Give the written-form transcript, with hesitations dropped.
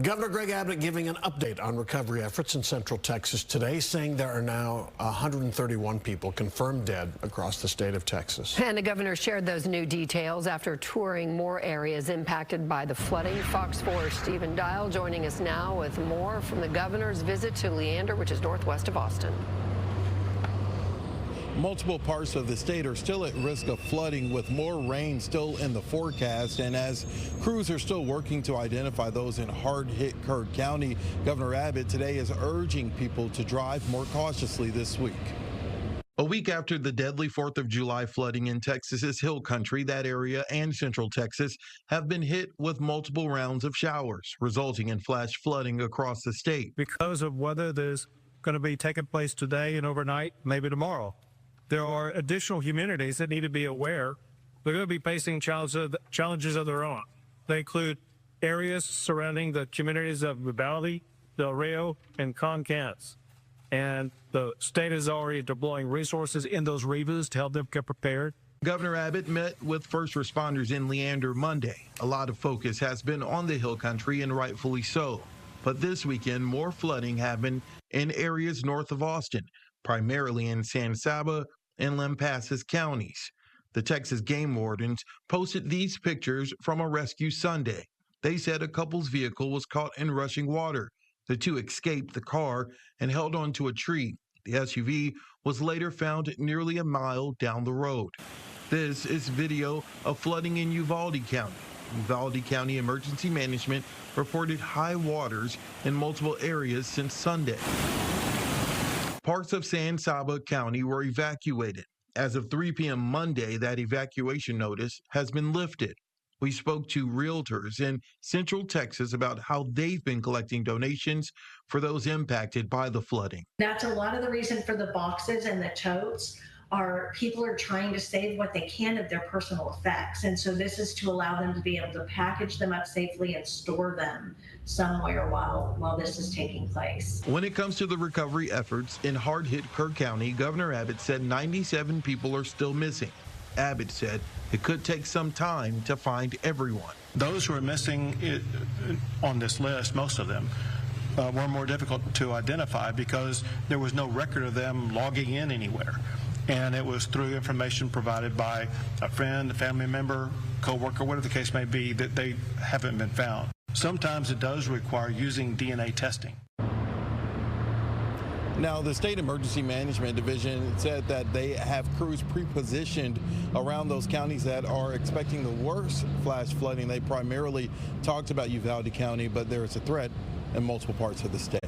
Governor Greg Abbott giving an update on recovery efforts in Central Texas today, saying there are now 131 people confirmed dead across the state of Texas. And the governor shared those new details after touring more areas impacted by the flooding. Fox 4's Stephen Dial joining us now with more from the governor's visit to Leander, which is northwest of Austin. Multiple parts of the state are still at risk of flooding, with more rain still in the forecast. And as crews are still working to identify those in hard-hit Kerr County, Governor Abbott today is urging people to drive more cautiously this week. A week after the deadly 4th of July flooding in Texas's Hill Country, that area and Central Texas have been hit with multiple rounds of showers, resulting in flash flooding across the state. Because of weather that's going to be taking place today and overnight, maybe tomorrow, there are additional communities that need to be aware they're going to be facing challenges of their own. They include areas surrounding the communities of Uvalde, Del Rio, and Constance. And the state is already deploying resources in those regions to help them get prepared. Governor Abbott met with first responders in Leander Monday. A lot of focus has been on the Hill Country, and rightfully so. But this weekend, more flooding happened in areas north of Austin, primarily in San Saba and Lampasas counties. The Texas game wardens posted these pictures from a rescue Sunday. They said a couple's vehicle was caught in rushing water. The two escaped the car and held onto a tree. The SUV was later found nearly a mile down the road. This is video of flooding in Uvalde County. Uvalde County Emergency Management reported high waters in multiple areas since Sunday. Parts of San Saba County were evacuated. As of 3 p.m. Monday, that evacuation notice has been lifted. We spoke to realtors in Central Texas about how they've been collecting donations for those impacted by the flooding. That's a lot of the reason for the boxes and the totes. People are trying to save what they can of their personal effects. And so this is to allow them to be able to package them up safely and store them somewhere while this is taking place. When it comes to the recovery efforts in hard-hit Kerr County, Governor Abbott said 97 people are still missing. Abbott said it could take some time to find everyone. Those who are missing on this list, most of them, were more difficult to identify because there was no record of them logging in anywhere. And it was through information provided by a friend, a family member, co-worker, whatever the case may be, that they haven't been found. Sometimes it does require using DNA testing. Now, the State Emergency Management Division said that they have crews pre-positioned around those counties that are expecting the worst flash flooding. They primarily talked about Uvalde County, but there is a threat in multiple parts of the state.